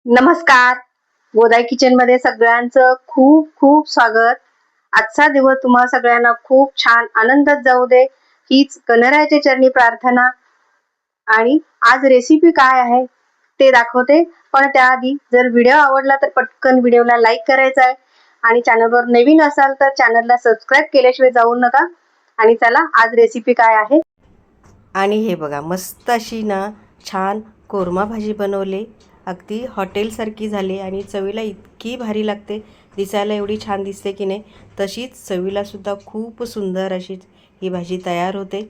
नमस्कार. गोदाई किचन मध्ये सगळ्यांचं खूप खूप स्वागत. आजचा दिवस तुम्हा सगळ्यांना खूप छान आनंदात जाऊ दे हीच गणरायाच्या चरणी प्रार्थना. आणि आज रेसिपी काय आहे ते दाखवते, पण त्याआधी जर व्हिडिओ आवडला तर पटकन व्हिडिओला लाईक करायचा आहे आणि चॅनलवर नवीन असाल तर चॅनलला सबस्क्राईब केल्याशिवाय जाऊ नका. आणि चला आज रेसिपी काय आहे. आणि हे बघा मस्त अशी ना छान कोरमा भाजी बनवली, अगदी हॉटेलसारखी झाली आणि चवीला इतकी भारी लागते. दिसायला एवढी छान दिसते की नाही, तशीच चवीलासुद्धा खूप सुंदर अशी ही भाजी तयार होते.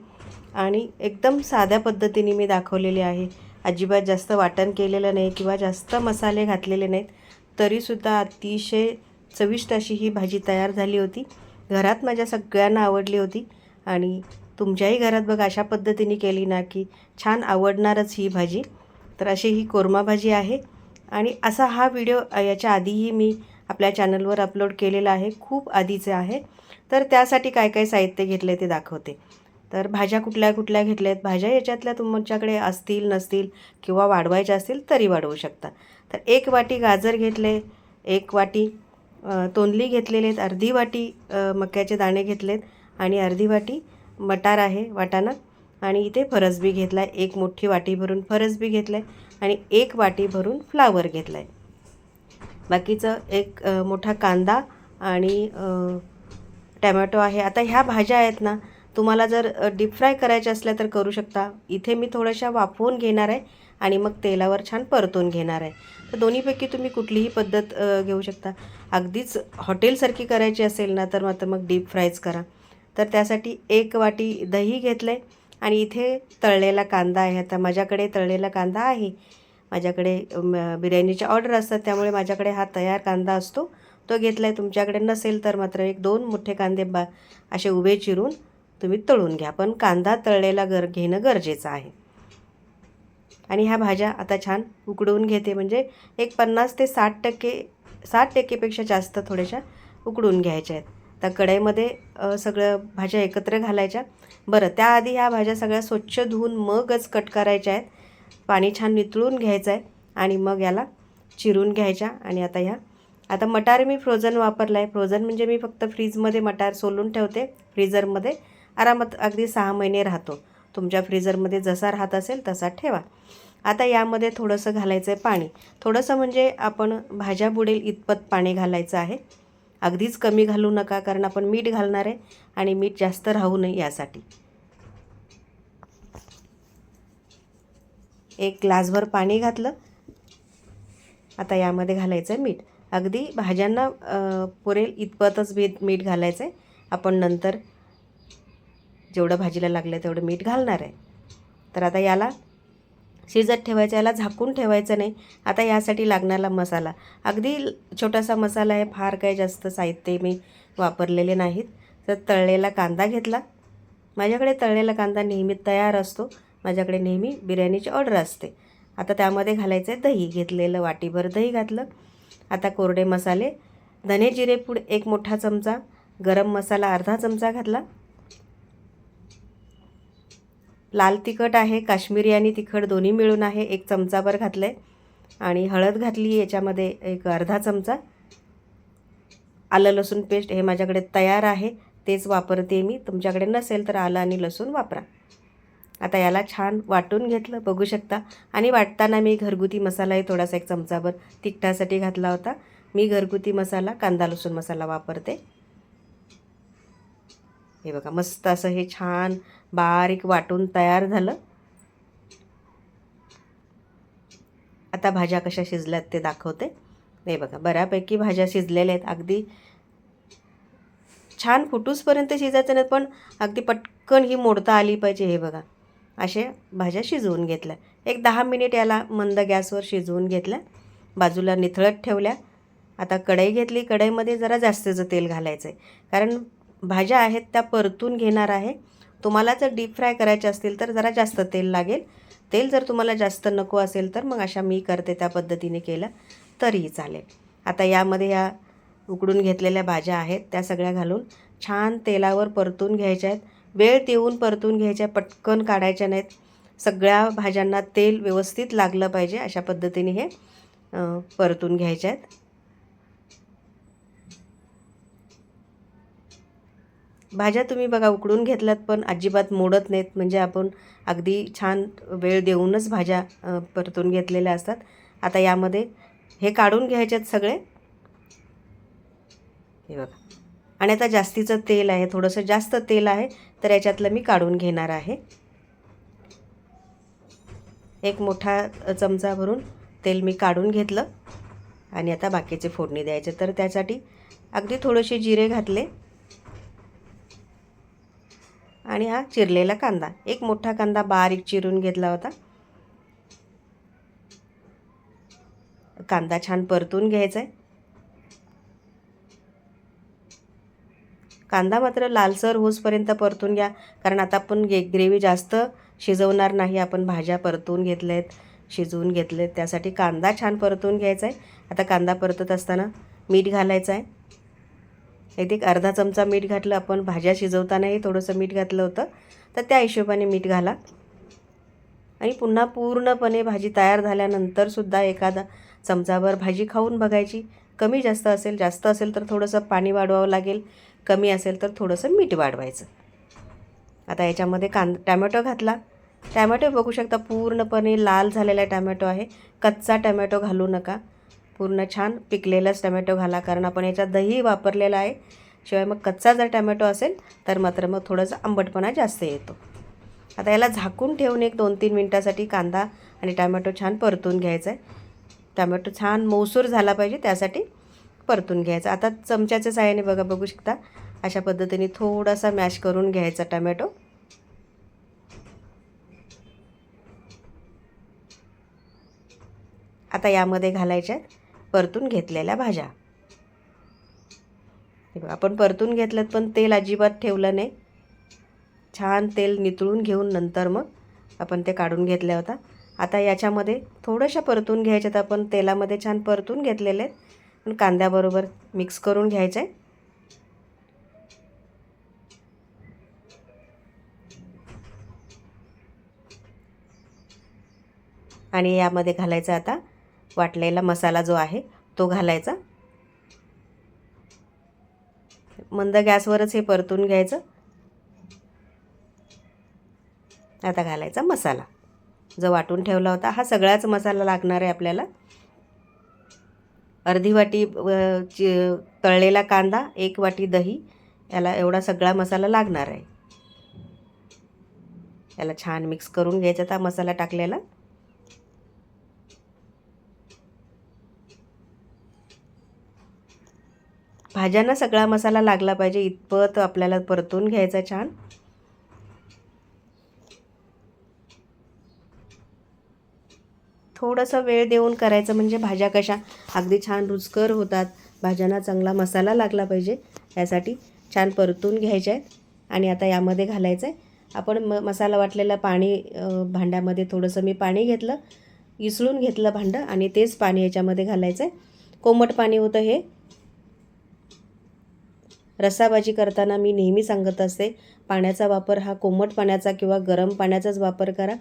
आणि एकदम साध्या पद्धतीने मी दाखवलेली आहे. अजिबात जास्त वाटण केलेलं नाही किंवा जास्त मसाले घातलेले नाहीत, तरीसुद्धा अतिशय चविष्ट अशी ही भाजी तयार झाली होती. घरात माझ्या सगळ्यांना आवडली होती आणि तुमच्याही घरात बघा अशा पद्धतीने केली ना की छान आवडणारच ही भाजी. तर अशी ही कोरमा भाजी आहे. आणि असा हा व्हिडिओ याच्या आधीही मी आपल्या चॅनलवर अपलोड केलेला आहे, खूप आधीचे आहे. तर त्यासाठी काय काय साहित्य घेतले ते दाखवते. तर भाज्या कुठल्या कुठल्या घेतल्या आहेत, भाज्या याच्यातल्या तुमच्याकडे असतील नसतील किंवा वाढवायच्या असतील तरी वाढवू शकता. तर 1 वाटी गाजर घेतले, 1 वाटी तोंडली घेतलेले आहेत, अर्धी वाटी मक्याचे दाणे घेतलेत आणि अर्धी वाटी मटार आहे वाटाणा. आणि इथे फरसबी घेतला आहे, 1 मोठी वाटी भरून फरसबी घेतलं आहे आणि 1 वाटी भरून फ्लावर घेतला आहे. बाकीचं एक मोठा कांदा आणि टॅमॅटो आहे. आता ह्या भाज्या आहेत ना, तुम्हाला जर डीप फ्राय करायच्या असल्या तर करू शकता. इथे मी थोड्याशा वाफवून घेणार आहे आणि मग तेलावर छान परतून घेणार आहे. तर दोन्हीपैकी तुम्ही कुठलीही पद्धत घेऊ शकता. अगदीच हॉटेलसारखी करायची असेल ना तर मात्र मग डीप फ्रायच करा. तर त्यासाठी 1 वाटी दही घेतलं आहे आणि इथे तळलेला कांदा आहे. आता माझ्याकडे तळलेला कांदा आहे. माझ्याकडे बिर्याणीच्या ऑर्डर असतात, त्यामुळे माझ्याकडे हा तयार कांदा असतो, तो घेतला आहे. तुमच्याकडे नसेल तर मात्र 1-2 मोठे कांदे असे उभे चिरून तुम्ही तळून घ्या, पण कांदा तळलेला घेणं गरजेचं आहे. आणि ह्या भाज्या आता छान उकडवून घेते, म्हणजे एक 50 ते 60%पेक्षा जास्त थोड्याशा उकडून घ्यायच्या आहेत. तर कढईमध्ये सगळं भाज्या एकत्र घालायच्या. बरं, त्याआधी ह्या भाज्या सगळ्या स्वच्छ धुवून मगच कट करायच्या आहेत. पाणी छान नितळून घ्यायचं आहे आणि मग याला चिरून घ्यायच्या. आणि आता मटार मी फ्रोझन वापरला आहे. फ्रोझन म्हणजे मी फक्त फ्रीजमध्ये मटार सोलून ठेवते, फ्रीझरमध्ये आरामात अगदी 6 महिने राहतो. तुमच्या फ्रीझरमध्ये जसा राहत असेल तसा ठेवा. आता यामध्ये थोडंसं घालायचं आहे पाणी, थोडंसं म्हणजे आपण भाज्या बुडेल इतपत पाणी घालायचं आहे. अगदीच कमी घालू नका, कारण आपण मीठ घालणार आहे आणि मीठ जास्त राहू नये यासाठी. 1 ग्लासभर पाणी घातलं. आता यामध्ये घालायचं आहे मीठ. अगदी भाज्यांना पुरेल इतपतच मीठ घालायचं आहे. आपण नंतर जेवढं भाजीला लागलं तेवढं मीठ घालणार आहे. तर आता याला शिजत ठेवायचं, याला झाकून ठेवायचं नाही. आता यासाठी लागणारा मसाला अगदी छोटासा मसाला आहे, फार काही जास्त साहित्य मी वापरलेले नाहीत. तर तळलेला कांदा घेतला. माझ्याकडे तळलेला कांदा नेहमी तयार असतो, माझ्याकडे नेहमी बिर्याणीची ऑर्डर असते. आता त्यामध्ये घालायचं आहे दही, घेतलेलं वाटीभर दही घातलं. आता कोरडे मसाले, धने जिरे पूड 1 मोठा चमचा, गरम मसाला अर्धा चमचा घातला. लाल तिखट आहे, काश्मीरी आणि तिखट दोन्ही मिळून आहे, 1 चमचाभर घातलं आहे. आणि हळद घातली याच्यामध्ये 1 अर्धा चमचा. आलं लसूण पेस्ट हे माझ्याकडे तयार आहे, तेच वापरते मी. तुमच्याकडे नसेल तर आलं आणि लसूण वापरा. आता याला छान वाटून घेतलं, बघू शकता. आणि वाटताना मी घरगुती मसालाही थोडासा 1 चमचाभर तिखटासाठी घातला होता. मी घरगुती मसाला कांदा लसूण मसाला वापरते. हे बघा मस्त असं हे छान बारीक वाटून तयार झालं. आता भाज्या कशा शिजल्यात ते दाखवते. हे बघा बऱ्यापैकी भाज्या शिजलेल्या आहेत. अगदी छान फुटूसपर्यंत शिजायचं नाही, पण अगदी पटकन ही मोडता आली पाहिजे. हे बघा अशा भाज्या शिजवून घेतल्या. 10 मिनिट याला मंद गॅसवर शिजवून घेतल्या, बाजूला निथळत ठेवल्या. आता कढई घेतली, कढईमध्ये जरा जास्तचं तेल घालायचं आहे, कारण भाज्या आहेत त्या परतून घेणार आहे. तुम्हाला जर डीप फ्राय करायचे असतील तर जरा जास्त तेल लागेल. तेल जर तुम्हाला जास्त नको असेल तर मग अशा मी करते त्या पद्धतीने केलं तरीही चालेल. आता यामध्ये या उकडून घेतलेल्या भाज्या आहेत त्या सगळ्या घालून छान तेलावर परतून घ्यायच्या आहेत. वेळ देऊन परतून घ्यायच्या, पटकन काढायच्या नाहीत. सगळ्या भाज्यांना तेल व्यवस्थित लागलं पाहिजे, अशा पद्धतीने हे परतून घ्यायच्या आहेत. भाज्या तुम्ही बघा उकडून घेतल्यात पण अजिबात मोडत नाहीत, म्हणजे आपण अगदी छान वेळ देऊनच भाज्या परतून घेतलेल्या असतात. आता यामध्ये हे काढून घ्यायचे आहेत सगळे, हे बघा. आणि आता जास्तीचं तेल आहे, थोडंसं जास्त तेल आहे, तर याच्यातलं मी काढून घेणार आहे. एक मोठा चमचा भरून तेल मी काढून घेतलं आणि आता बाकीचे फोडणी द्यायचे. तर त्यासाठी अगदी थोडेसे जिरे घातले आणि हा चिरलेला कांदा, एक मोठा कांदा बारीक चिरून घेतला होता. कांदा छान परतून घ्यायचा आहे. कांदा मात्र लालसर होईपर्यंत परतून घ्या, कारण आता आपण ग्रेव्ही जास्त शिजवणार नाही, आपण भाज्या परतून घेतल्यात, शिजवून घेतलेत, त्यासाठी कांदा छान परतून घ्यायचा आहे. आता कांदा परतत असताना मीठ घालायचं आहे. एक अर्धा चमचा मीठ घातलं, आपण भाज्या शिजवतानाही थोडंसं मीठ घातलं होतं, तर त्या हिशोबाने मीठ घाला. आणि पुन्हा पूर्णपणे भाजी तयार झाल्यानंतरसुद्धा एखादा चमचाभर भाजी खाऊन बघायची. कमी जास्त असेल तर थोडंसं पाणी वाढवावं लागेल, कमी असेल तर थोडंसं मीठ वाढवायचं. आता याच्यामध्ये टॅमॅटो घातला. टॅमॅटो बघू शकता पूर्णपणे लाल झालेला टॅमॅटो आहे. कच्चा टॅमॅटो घालू नका, पूर्ण छान पिकलेलाच टॅमॅटो घाला, कारण आपण याच्यात दही वापरलेलं आहे. शिवाय मग कच्चा जर टॅमॅटो असेल तर मात्र मग थोडंसं आंबटपणा जास्त येतो. आता याला झाकून ठेवून एक 2-3 मिनटासाठी कांदा आणि टॅमॅटो छान परतून घ्यायचा आहे. टॅमॅटो छान मऊसूर झाला पाहिजे, त्यासाठी परतून घ्यायचा. आता चमच्याच्या साहाय्याने बघू शकता अशा पद्धतीने थोडासा मॅश करून घ्यायचा टॅमॅटो. आता यामध्ये घालायच्या परतून घेतलेल्या भाज्या. हे बघा, आपण परतून घेतल्यात पण तेल अजिबात ठेवलं नाही. छान तेल नितळून घेऊन नंतर मग आपण ते काढून घेतल्या होता. आता याच्यामध्ये थोडंसं परतून घ्यायच्यात, आपण तेलामध्ये छान परतून घेतलेले आहेत, पण कांद्याबरोबर मिक्स करून घ्यायचे. आणि यामध्ये घालायचा आता वाटलेला मसाला जो आहे तो घालायचा. मंद गॅसवरच हे परतून घ्यायचं. आता घालायचा मसाला जो वाटून ठेवला होता. हा सगळाच मसाला लागणार आहे आपल्याला. अर्धी वाटी तळलेला कांदा, 1 वाटी दही, याला एवढा सगळा मसाला लागणार आहे. याला छान मिक्स करून घ्यायचा आता मसाला टाकलेला. भाज्यांना सगळा मसाला लागला पाहिजे इतपत आपल्याला परतून घ्यायचा छान. थोडंसं वेळ देऊन करायचं, म्हणजे भाज्या कशा अगदी छान रुचकर होतात. भाज्यांना चांगला मसाला लागला पाहिजे, यासाठी छान परतून घ्यायचे आहेत. आणि आता यामध्ये घालायचं आहे आपण मसाला वाटलेलं पाणी. भांड्यामध्ये थोडंसं मी पाणी घेतलं, इसळून घेतलं भांडं, आणि तेच पाणी याच्यामध्ये घालायचं आहे. कोमट पाणी होतं हे. रस्साभाजी करताना मी नेहमी सांगत असते, पाण्याचा वापर हा कोमट पाण्याचा किंवा गरम पाण्याचाच वापर करा.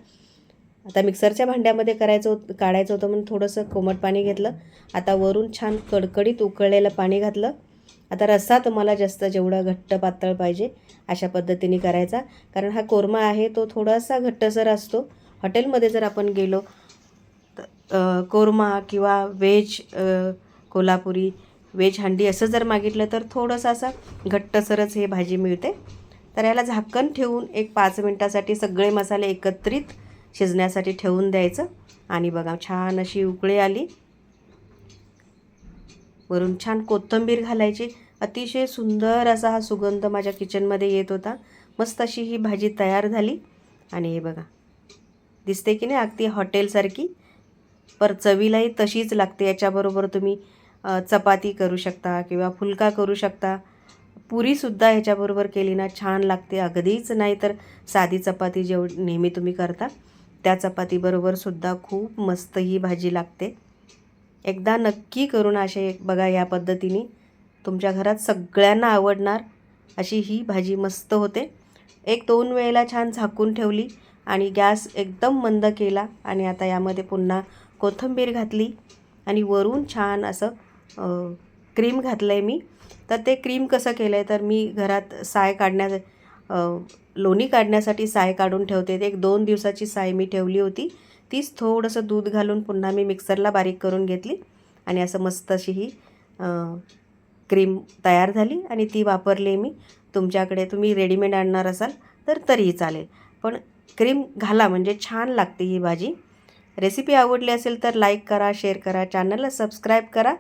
आता मिक्सरच्या भांड्यामध्ये काढायचं होतं म्हणून थोडंसं कोमट पाणी घेतलं. आता वरून छान कडकडीत उकळलेलं पाणी घातलं. आता रस्सा तुम्हाला जास्त जेवढा घट्ट पातळ पाहिजे अशा पद्धतीने करायचा, कारण हा कोरमा आहे तो थोडासा घट्टसर असतो. हॉटेलमध्ये जर आपण गेलो तर कोरमा किंवा व्हेज कोल्हापुरी व्हेज हंडी असं जर मागितलं तर थोडंसं असा घट्टसरच हे भाजी मिळते. तर याला झाकण ठेवून एक 5 मिनटासाठी सगळे मसाले एकत्रित शिजण्यासाठी ठेवून द्यायचं. आणि बघा छान अशी उकळी आली. वरून छान कोथिंबीर घालायची. अतिशय सुंदर असा हा सुगंध माझ्या किचनमध्ये येत होता. मस्त अशी ही भाजी तयार झाली. आणि हे बघा दिसते की नाही अगदी हॉटेलसारखी, पर चवीलाही तशीच लागते. याच्याबरोबर तुम्ही चपाती करू शकता किंवा फुलका करू शकता. पुरीसुद्धा ह्याच्याबरोबर केली ना छान लागते. अगदीच नाही तर साधी चपाती नेहमी तुम्ही करता त्या चपातीबरोबरसुद्धा खूप मस्त ही भाजी लागते. एकदा नक्की करून असे बघा, या पद्धतीने तुमच्या घरात सगळ्यांना आवडणार अशी ही भाजी मस्त होते. 1-2 वेळेला छान झाकून ठेवली आणि गॅस एकदम मंद केला. आणि आता यामध्ये पुन्हा कोथिंबीर घातली आणि वरून छान असं क्रीम घातलं आहे मी. तर ते क्रीम कसं केलं आहे, तर मी घरात साय लोणी काढण्यासाठी साय काढून ठेवते. ते एक 2 दिवसाची साय मी ठेवली होती. तीच थोडंसं दूध घालून पुन्हा मी मिक्सरला बारीक करून घेतली आणि असं मस्त अशी ही क्रीम तयार झाली आणि ती वापरली मी. तुमच्याकडे तुम्ही रेडीमेड आणणार असाल तर तरीही चालेल, पण क्रीम घाला म्हणजे छान लागते ही भाजी. रेसिपी आवडली असेल तर लाईक करा, शेअर करा, चॅनलला सबस्क्राईब करा